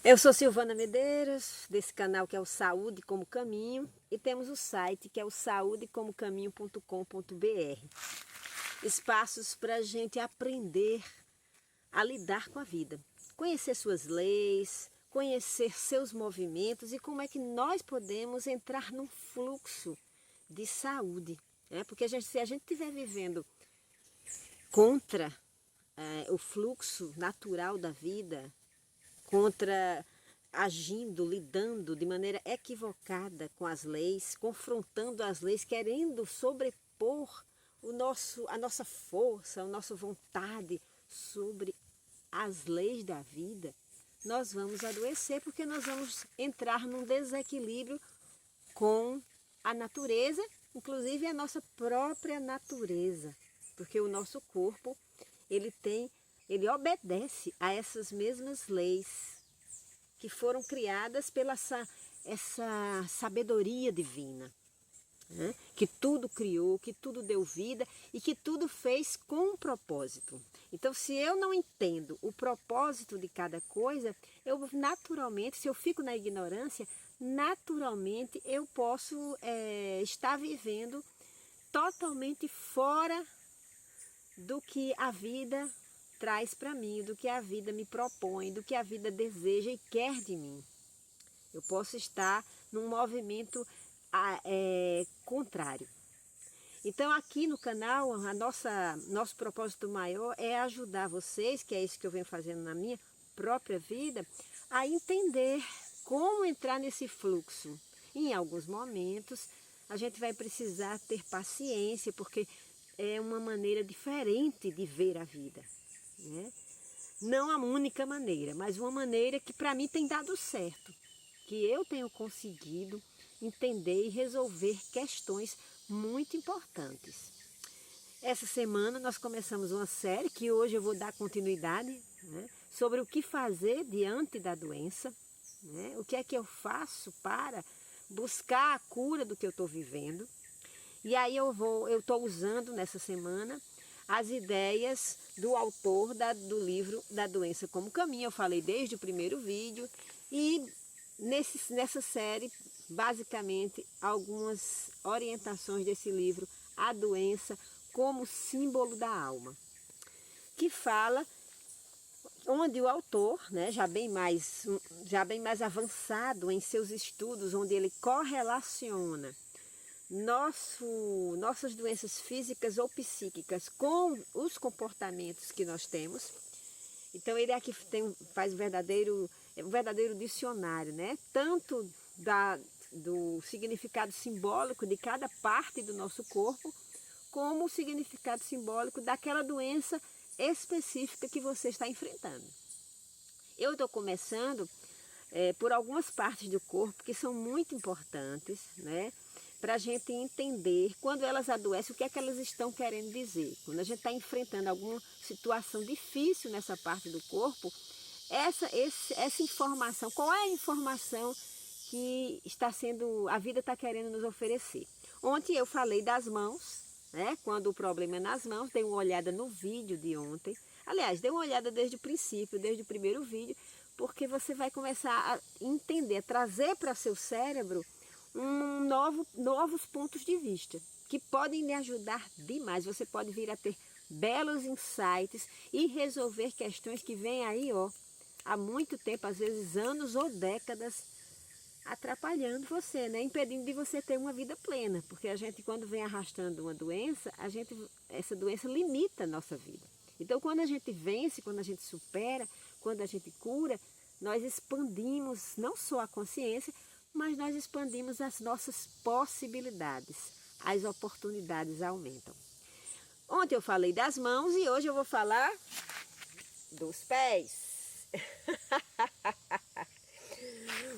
Eu sou Silvana Medeiros, desse canal que é o Saúde como Caminho, e temos o site que é o saudecomocaminho.com.br. Espaços para a gente aprender a lidar com a vida, conhecer suas leis, conhecer seus movimentos e como é que nós podemos entrar num fluxo de saúde. Porque se a gente estiver vivendo contra o fluxo natural da vida, contra agindo, lidando de maneira equivocada com as leis, confrontando as leis, querendo sobrepor a nossa força, a nossa vontade sobre as leis da vida, nós vamos adoecer porque nós vamos entrar num desequilíbrio com a natureza, inclusive a nossa própria natureza, porque o nosso corpo, ele obedece a essas mesmas leis que foram criadas pela essa sabedoria divina, né? Que tudo criou, que tudo deu vida e que tudo fez com um propósito. Então, se eu não entendo o propósito de cada coisa, eu naturalmente, se eu fico na ignorância, naturalmente eu posso estar vivendo totalmente fora do que a vida traz para mim, do que a vida me propõe, do que a vida deseja e quer de mim. Eu posso estar num movimento contrário. Então aqui no canal, nosso propósito maior é ajudar vocês, que é isso que eu venho fazendo na minha própria vida, a entender como entrar nesse fluxo. Em alguns momentos a gente vai precisar ter paciência, porque é uma maneira diferente de ver a vida, né? Não a única maneira, mas uma maneira que para mim tem dado certo, que eu tenho conseguido entender e resolver questões muito importantes. Essa semana nós começamos uma série que hoje eu vou dar continuidade, né, sobre o que fazer diante da doença, né, o que é que eu faço para buscar a cura do que eu estou vivendo. E aí eu estou usando nessa semana as ideias do autor do livro Da Doença como Caminho. Eu falei desde o primeiro vídeo e nessa série, basicamente, algumas orientações desse livro, A Doença como Símbolo da Alma, que fala, onde o autor, né, já bem mais avançado em seus estudos, onde ele correlaciona nossas doenças físicas ou psíquicas com os comportamentos que nós temos. Então ele aqui faz um verdadeiro dicionário, né? Tanto do significado simbólico de cada parte do nosso corpo, como o significado simbólico daquela doença específica que você está enfrentando. Eu estou começando por algumas partes do corpo que são muito importantes, né? Para a gente entender quando elas adoecem, o que é que elas estão querendo dizer. Quando a gente está enfrentando alguma situação difícil nessa parte do corpo, essa informação, qual é a informação que a vida está querendo nos oferecer? Ontem eu falei das mãos, né? Quando o problema é nas mãos, dei uma olhada no vídeo de ontem. Aliás, dei uma olhada desde o princípio, desde o primeiro vídeo, porque você vai começar a entender, a trazer para seu cérebro novos pontos de vista, que podem lhe ajudar demais. Você pode vir a ter belos insights e resolver questões que vêm aí, há muito tempo, às vezes anos ou décadas, atrapalhando você, né? Impedindo de você ter uma vida plena, porque a gente, quando vem arrastando uma doença, essa doença limita a nossa vida. Então, quando a gente vence, quando a gente supera, quando a gente cura, nós expandimos não só a consciência, mas nós expandimos as nossas possibilidades, as oportunidades aumentam. Ontem eu falei das mãos e hoje eu vou falar dos pés.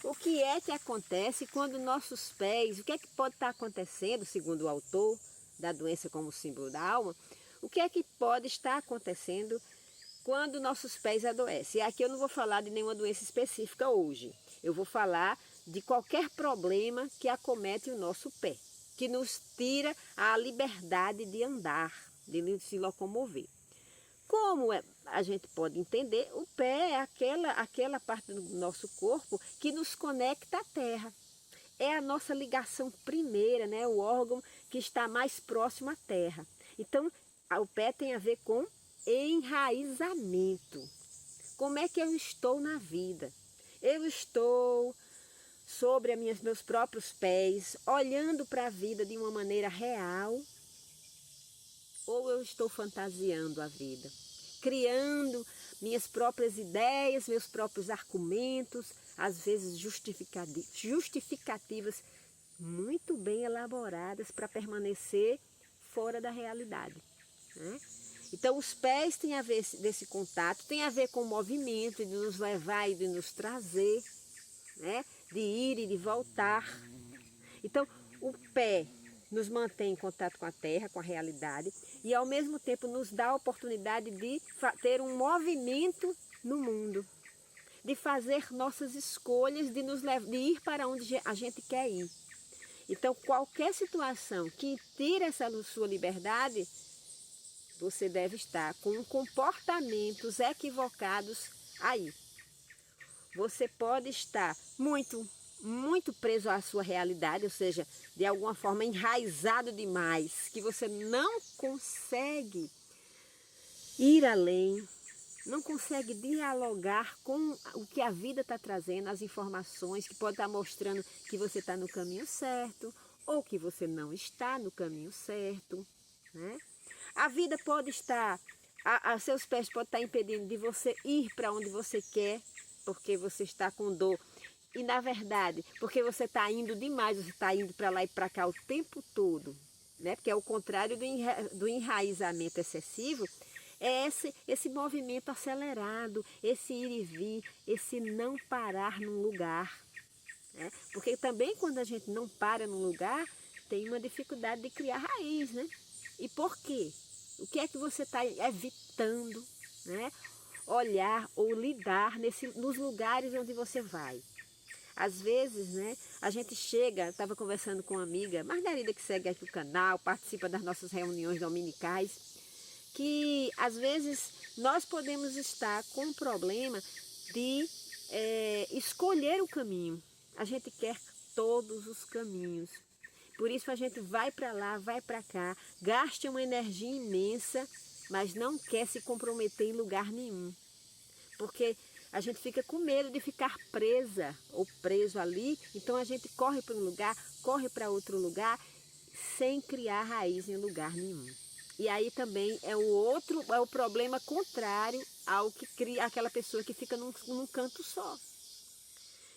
O que é que acontece quando nossos pés, o que é que pode estar acontecendo, segundo o autor da doença como símbolo da alma, o que é que pode estar acontecendo quando nossos pés adoecem? E aqui eu não vou falar de nenhuma doença específica hoje, eu vou falar de qualquer problema que acomete o nosso pé, que nos tira a liberdade de andar, de se locomover. Como a gente pode entender, o pé é aquela parte do nosso corpo que nos conecta à terra. É a nossa ligação primeira, né? O órgão que está mais próximo à terra. Então, o pé tem a ver com enraizamento. Como é que eu estou na vida? Eu estou sobre meus próprios pés, olhando para a vida de uma maneira real, ou eu estou fantasiando a vida, criando minhas próprias ideias, meus próprios argumentos, às vezes justificativas muito bem elaboradas para permanecer fora da realidade, né? Então, os pés têm a ver desse contato, tem a ver com o movimento, de nos levar e de nos trazer, né? De ir e de voltar. Então, o pé nos mantém em contato com a terra, com a realidade, e ao mesmo tempo nos dá a oportunidade de ter um movimento no mundo, de fazer nossas escolhas, de ir para onde a gente quer ir. Então, qualquer situação que tire essa sua liberdade, você deve estar com comportamentos equivocados aí. Você pode estar muito preso à sua realidade, ou seja, de alguma forma enraizado demais, que você não consegue ir além, não consegue dialogar com o que a vida está trazendo, as informações que pode estar mostrando que você está no caminho certo ou que você não está no caminho certo, né? A vida pode estar, seus pés podem estar impedindo de você ir para onde você quer, porque você está com dor. E na verdade, porque você está indo demais, você está indo para lá e para cá o tempo todo, né? Porque é o contrário do enraizamento excessivo, é esse movimento acelerado, esse ir e vir, esse não parar num lugar, né? Porque também quando a gente não para num lugar, tem uma dificuldade de criar raiz, né? E por quê? O que é que você está evitando, né? Olhar ou lidar nos lugares onde você vai. Às vezes, né, a gente chega, estava conversando com uma amiga, Margarida, que segue aqui o canal, participa das nossas reuniões dominicais, que às vezes nós podemos estar com o problema de escolher o caminho. A gente quer todos os caminhos. Por isso a gente vai para lá, vai para cá, gasta uma energia imensa, mas não quer se comprometer em lugar nenhum. Porque a gente fica com medo de ficar presa ou preso ali, então a gente corre para um lugar, corre para outro lugar, sem criar raiz em lugar nenhum. E aí também é o problema contrário ao que cria aquela pessoa que fica num canto só.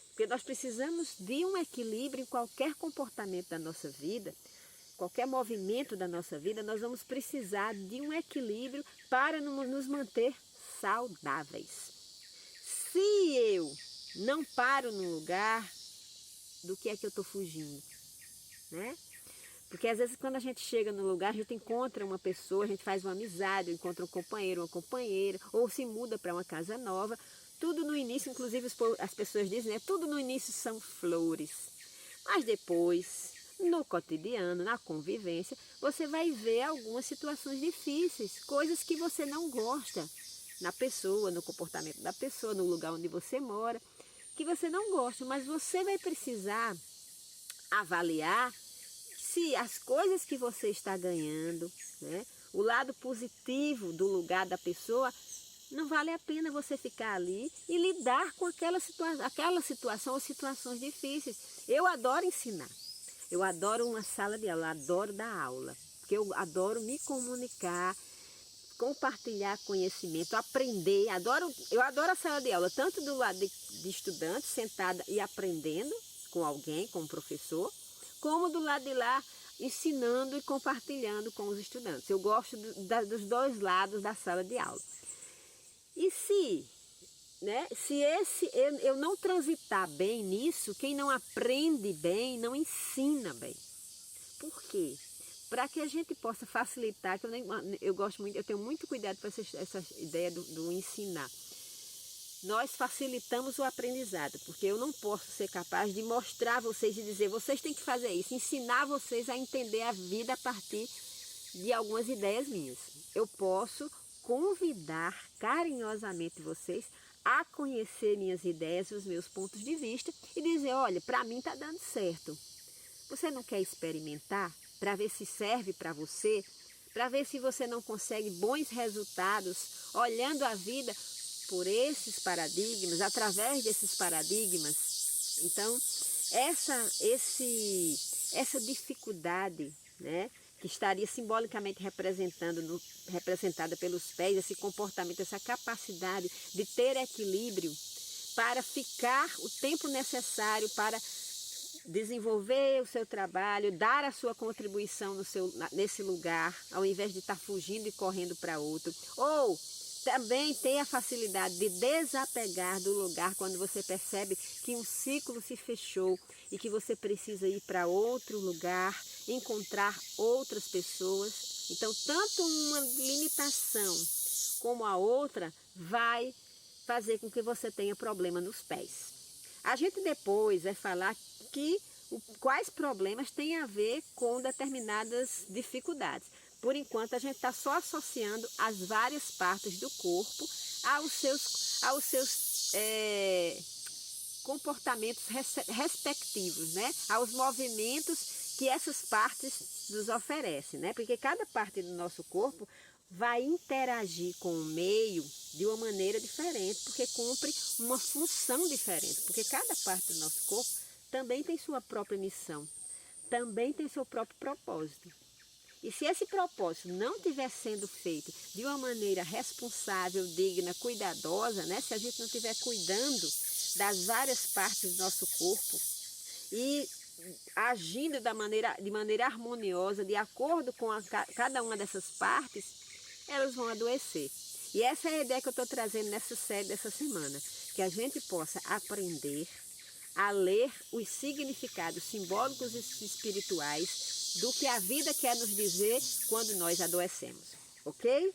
Porque nós precisamos de um equilíbrio em qualquer comportamento da nossa vida, qualquer movimento da nossa vida, nós vamos precisar de um equilíbrio para nos manter saudáveis. Se eu não paro no lugar, do que é que eu estou fugindo, né? Porque às vezes quando a gente chega no lugar, a gente encontra uma pessoa, a gente faz uma amizade, encontra um companheiro, uma companheira, ou se muda para uma casa nova. Tudo no início, inclusive as pessoas dizem, né? Tudo no início são flores. Mas depois, no cotidiano, na convivência, você vai ver algumas situações difíceis, coisas que você não gosta na pessoa, no comportamento da pessoa, no lugar onde você mora, que você não gosta, mas você vai precisar avaliar se as coisas que você está ganhando, né, o lado positivo do lugar da pessoa, não vale a pena você ficar ali e lidar com aquela situação ou situações difíceis. Eu adoro ensinar, eu adoro uma sala de aula, adoro dar aula, porque eu adoro me comunicar, compartilhar conhecimento, aprender, eu adoro a sala de aula, tanto do lado de estudante, sentada e aprendendo com alguém, com um professor, como do lado de lá, ensinando e compartilhando com os estudantes. Eu gosto dos dois lados da sala de aula. E se eu não transitar bem nisso, quem não aprende bem, não ensina bem. Por quê? Para que a gente possa facilitar, eu tenho muito cuidado com essa ideia do ensinar. Nós facilitamos o aprendizado, porque eu não posso ser capaz de mostrar a vocês e dizer, vocês têm que fazer isso, ensinar vocês a entender a vida a partir de algumas ideias minhas. Eu posso convidar carinhosamente vocês a conhecer minhas ideias e os meus pontos de vista e dizer, olha, para mim está dando certo. Você não quer experimentar para ver se serve para você? Para ver se você não consegue bons resultados olhando a vida por esses paradigmas, através desses paradigmas? Então, essa dificuldade, né, que estaria simbolicamente representada pelos pés, esse comportamento, essa capacidade de ter equilíbrio para ficar o tempo necessário para desenvolver o seu trabalho, dar a sua contribuição nesse lugar, ao invés de estar fugindo e correndo para outro. Ou também ter a facilidade de desapegar do lugar quando você percebe que um ciclo se fechou e que você precisa ir para outro lugar, encontrar outras pessoas. Então, tanto uma limitação como a outra vai fazer com que você tenha problema nos pés. A gente depois vai falar quais problemas têm a ver com determinadas dificuldades. Por enquanto, a gente está só associando as várias partes do corpo aos seus comportamentos respectivos, né? Aos movimentos que essas partes nos oferecem, né? Porque cada parte do nosso corpo vai interagir com o meio de uma maneira diferente, porque cumpre uma função diferente, porque cada parte do nosso corpo também tem sua própria missão, também tem seu próprio propósito. E se esse propósito não estiver sendo feito de uma maneira responsável, digna, cuidadosa, né? Se a gente não estiver cuidando das várias partes do nosso corpo e agindo de maneira harmoniosa, de acordo com cada uma dessas partes, elas vão adoecer. E essa é a ideia que eu estou trazendo nessa série dessa semana, que a gente possa aprender a ler os significados simbólicos e espirituais do que a vida quer nos dizer quando nós adoecemos, ok?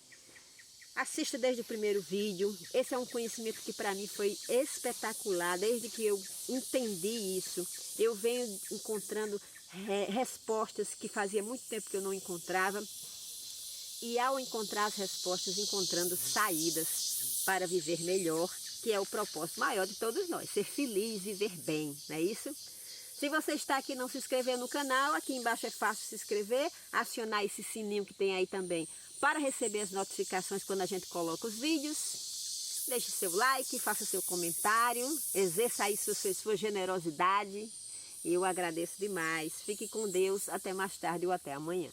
Assista desde o primeiro vídeo. Esse é um conhecimento que para mim foi espetacular. Desde que eu entendi isso, eu venho encontrando respostas que fazia muito tempo que eu não encontrava. E ao encontrar as respostas, encontrando saídas para viver melhor, que é o propósito maior de todos nós, ser feliz, viver bem, não é isso? Se você está aqui e não se inscreveu no canal, aqui embaixo é fácil se inscrever, acionar esse sininho que tem aí também para receber as notificações quando a gente coloca os vídeos. Deixe seu like, faça seu comentário, exerça aí sua generosidade. E eu agradeço demais. Fique com Deus, até mais tarde ou até amanhã.